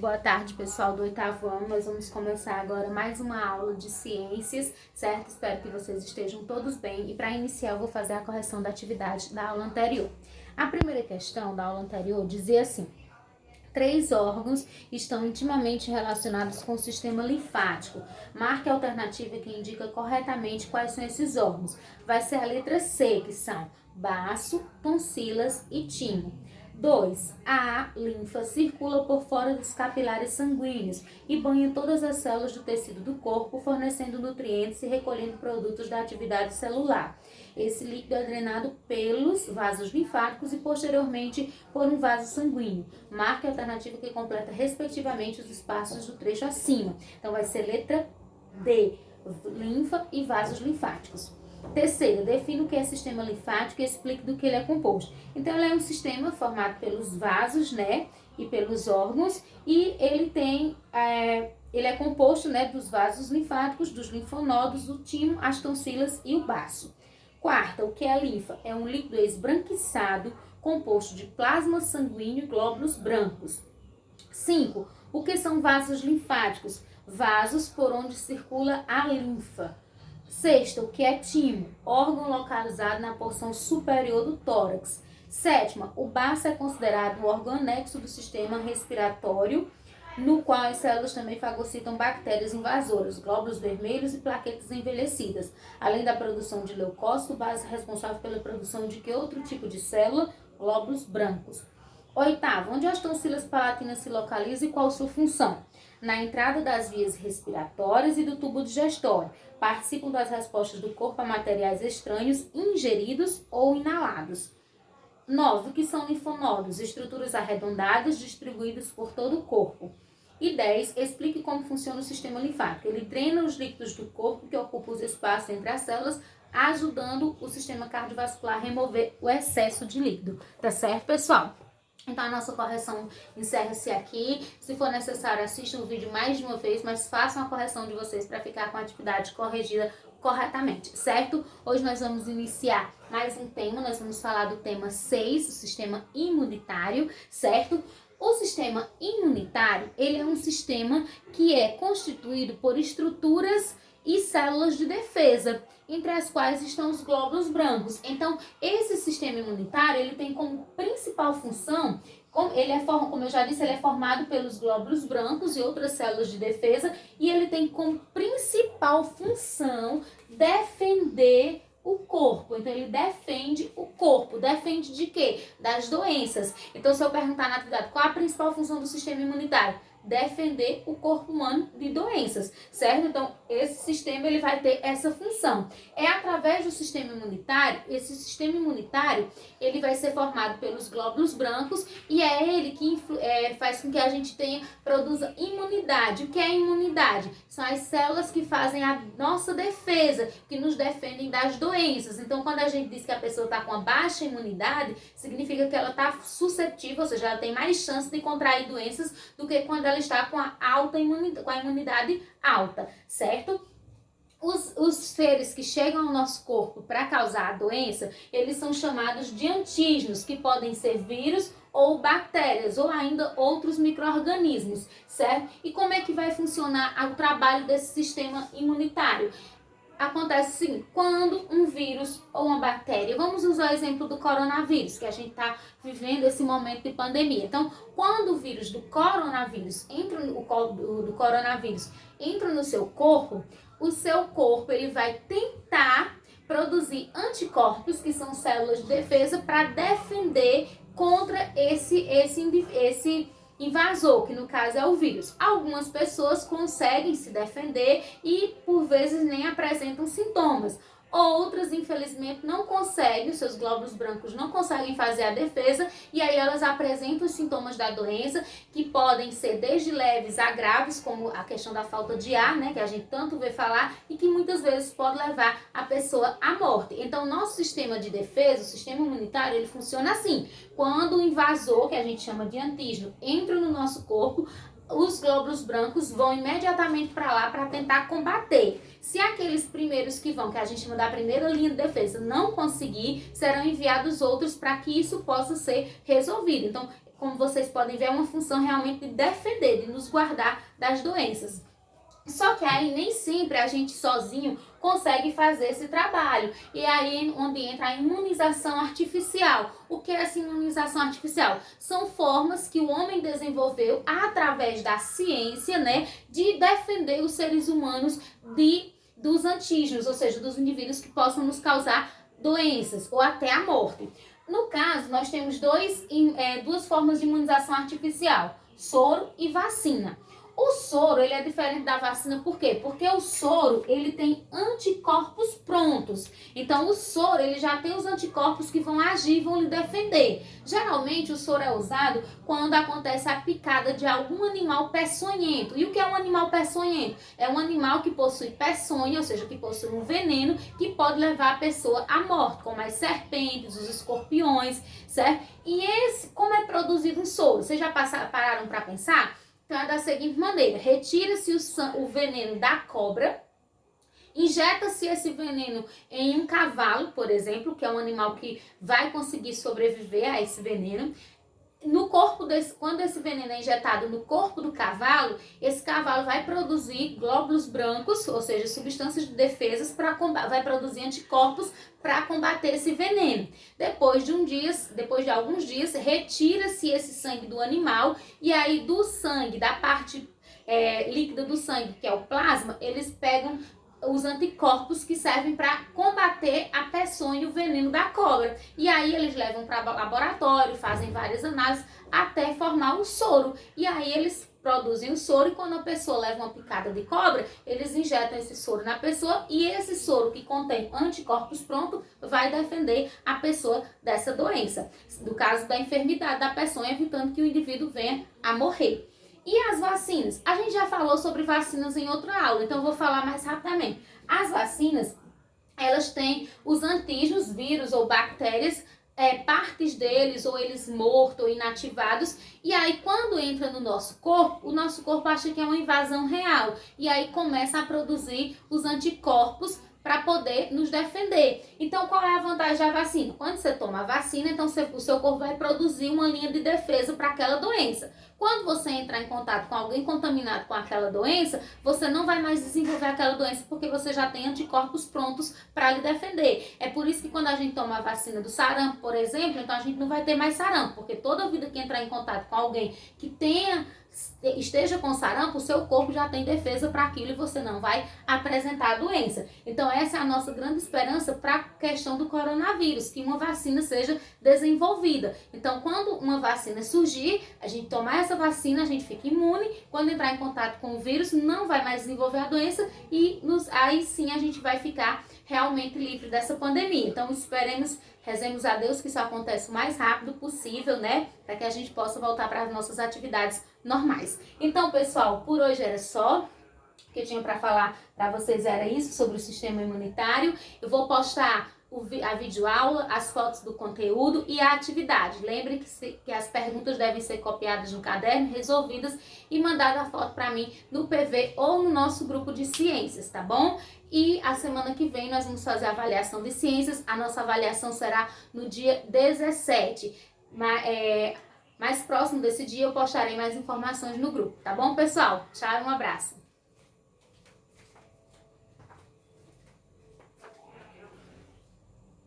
Boa tarde, pessoal do 8º ano. Nós vamos começar agora mais uma aula de ciências, certo? Espero que vocês estejam todos bem. E para iniciar, eu vou fazer a correção da atividade da aula anterior. A primeira questão da aula anterior dizia assim: 3 órgãos estão intimamente relacionados com o sistema linfático. Marque a alternativa que indica corretamente quais são esses órgãos. Vai ser a letra C, que são baço, tonsilas e timo. 2. A linfa circula por fora dos capilares sanguíneos e banha todas as células do tecido do corpo, fornecendo nutrientes e recolhendo produtos da atividade celular. Esse líquido é drenado pelos vasos linfáticos e posteriormente por um vaso sanguíneo. Marque a alternativa que completa respectivamente os espaços do trecho acima. Então vai ser letra D, linfa e vasos linfáticos. Terceiro, defina o que é sistema linfático e explique do que ele é composto. Então, ele é um sistema formado pelos vasos, e pelos órgãos, e ele é composto, dos vasos linfáticos, dos linfonodos, do timo, as tonsilas e o baço. Quarta, o que é a linfa? É um líquido esbranquiçado, composto de plasma sanguíneo e glóbulos brancos. 5. O que são vasos linfáticos? Vasos por onde circula a linfa. Sexta, o que é timo? Órgão localizado na porção superior do tórax. Sétima, o baço é considerado o órgão anexo do sistema respiratório, no qual as células também fagocitam bactérias invasoras, glóbulos vermelhos e plaquetas envelhecidas. Além da produção de leucócito, o baço é responsável pela produção de que outro tipo de célula? Glóbulos brancos. Oitavo, onde as tonsilas palatinas se localizam e qual sua função? Na entrada das vias respiratórias e do tubo digestório. Participam das respostas do corpo a materiais estranhos ingeridos ou inalados. 9. O que são linfonodos? Estruturas arredondadas distribuídas por todo o corpo. E 10. Explique como funciona o sistema linfático. Ele drena os líquidos do corpo que ocupam os espaços entre as células, ajudando o sistema cardiovascular a remover o excesso de líquido. Tá certo, pessoal? Então, a nossa correção encerra-se aqui. Se for necessário, assistam o vídeo mais de uma vez, mas façam a correção de vocês para ficar com a atividade corrigida corretamente, certo? Hoje nós vamos iniciar mais um tema, nós vamos falar do tema 6, o sistema imunitário, certo? O sistema imunitário, ele é um sistema que é constituído por estruturas e células de defesa, entre as quais estão os glóbulos brancos. Então, esse sistema imunitário, ele tem como principal função, como eu já disse, ele é formado pelos glóbulos brancos e outras células de defesa, e ele tem como principal função defender o corpo. Então, ele defende o corpo. Defende de quê? Das doenças. Então, se eu perguntar na atividade, qual a principal função do sistema imunitário? Defender o corpo humano de doenças, certo? Então, esse sistema ele vai ter essa função. É através do sistema imunitário, esse sistema imunitário, ele vai ser formado pelos glóbulos brancos e é ele que faz com que a gente produza imunidade. O que é imunidade? São as células que fazem a nossa defesa, que nos defendem das doenças. Então, quando a gente diz que a pessoa está com a baixa imunidade, significa que ela está suscetível, ou seja, ela tem mais chance de contrair doenças do que quando ela está com a imunidade alta, certo? Os seres que chegam ao nosso corpo para causar a doença, eles são chamados de antígenos, que podem ser vírus ou bactérias, ou ainda outros micro-organismos, certo? E como é que vai funcionar o trabalho desse sistema imunitário? Acontece o seguinte, quando um vírus ou uma bactéria, vamos usar o exemplo do coronavírus, que a gente está vivendo esse momento de pandemia. Então, quando o vírus do coronavírus entra no seu corpo, o seu corpo ele vai tentar produzir anticorpos, que são células de defesa, para defender contra esse invasor, que no caso é o vírus. Algumas pessoas conseguem se defender e por vezes nem apresentam sintomas. Outras, infelizmente, não conseguem, os seus glóbulos brancos não conseguem fazer a defesa e aí elas apresentam os sintomas da doença, que podem ser desde leves a graves, como a questão da falta de ar, que a gente tanto vê falar e que muitas vezes pode levar a pessoa à morte. Então, nosso sistema de defesa, o sistema imunitário, ele funciona assim. Quando o invasor, que a gente chama de antígeno, entra no nosso corpo, os glóbulos brancos vão imediatamente para lá para tentar combater. Se aqueles primeiros que vão, que a gente chama da primeira linha de defesa, não conseguir, serão enviados outros para que isso possa ser resolvido. Então, como vocês podem ver, é uma função realmente de defender, de nos guardar das doenças. Só que aí nem sempre a gente sozinho consegue fazer esse trabalho. E aí onde entra a imunização artificial. O que é essa imunização artificial? São formas que o homem desenvolveu através da ciência, né, de defender os seres humanos dos antígenos, ou seja, dos indivíduos que possam nos causar doenças ou até a morte. No caso, nós temos duas formas de imunização artificial, soro e vacina. O soro, ele é diferente da vacina, por quê? Porque o soro, ele tem anticorpos prontos. Então, o soro, ele já tem os anticorpos que vão agir e vão lhe defender. Geralmente, o soro é usado quando acontece a picada de algum animal peçonhento. E o que é um animal peçonhento? É um animal que possui peçonha, ou seja, que possui um veneno que pode levar a pessoa à morte, como as serpentes, os escorpiões, certo? E como é produzido um soro? Vocês já pararam para pensar? Então é da seguinte maneira, retira-se o veneno da cobra, injeta-se esse veneno em um cavalo, por exemplo, que é um animal que vai conseguir sobreviver a esse veneno. Quando esse veneno é injetado no corpo do cavalo, esse cavalo vai produzir glóbulos brancos, ou seja, substâncias de defesa, vai produzir anticorpos para combater esse veneno. Depois de alguns dias, retira-se esse sangue do animal e aí do sangue, da parte líquida do sangue, que é o plasma, eles pegam os anticorpos que servem para combater a peçonha e o veneno da cobra. E aí eles levam para laboratório, fazem várias análises até formar o soro. E aí eles produzem o soro e quando a pessoa leva uma picada de cobra, eles injetam esse soro na pessoa e esse soro que contém anticorpos prontos vai defender a pessoa dessa doença. No caso da enfermidade da peçonha, evitando que o indivíduo venha a morrer. E as vacinas? A gente já falou sobre vacinas em outra aula, então eu vou falar mais rapidamente. As vacinas, elas têm os antígenos, vírus ou bactérias, partes deles, ou eles mortos ou inativados, e aí quando entra no nosso corpo, o nosso corpo acha que é uma invasão real, e aí começa a produzir os anticorpos para poder nos defender. Então, qual é a vantagem da vacina? Quando você toma a vacina, então o seu corpo vai produzir uma linha de defesa para aquela doença. Quando você entrar em contato com alguém contaminado com aquela doença, você não vai mais desenvolver aquela doença porque você já tem anticorpos prontos para lhe defender. É por isso que quando a gente toma a vacina do sarampo, por exemplo, então a gente não vai ter mais sarampo, porque toda vida que entrar em contato com alguém que esteja com sarampo, o seu corpo já tem defesa para aquilo e você não vai apresentar a doença. Então essa é a nossa grande esperança para a questão do coronavírus, que uma vacina seja desenvolvida. Então quando uma vacina surgir, a gente tomar essa vacina, a gente fica imune, quando entrar em contato com o vírus, não vai mais desenvolver a doença e aí sim a gente vai ficar realmente livre dessa pandemia. Então rezemos a Deus que isso aconteça o mais rápido possível, né? Para que a gente possa voltar para as nossas atividades normais. Então, pessoal, por hoje era só. O que eu tinha para falar para vocês era isso, sobre o sistema imunitário. Eu vou postar a videoaula, as fotos do conteúdo e a atividade. Lembre que as perguntas devem ser copiadas no caderno, resolvidas e mandada a foto para mim no PV ou no nosso grupo de ciências, tá bom? E a semana que vem nós vamos fazer a avaliação de ciências. A nossa avaliação será no dia 17. Mais próximo desse dia eu postarei mais informações no grupo, tá bom, pessoal? Tchau e um abraço.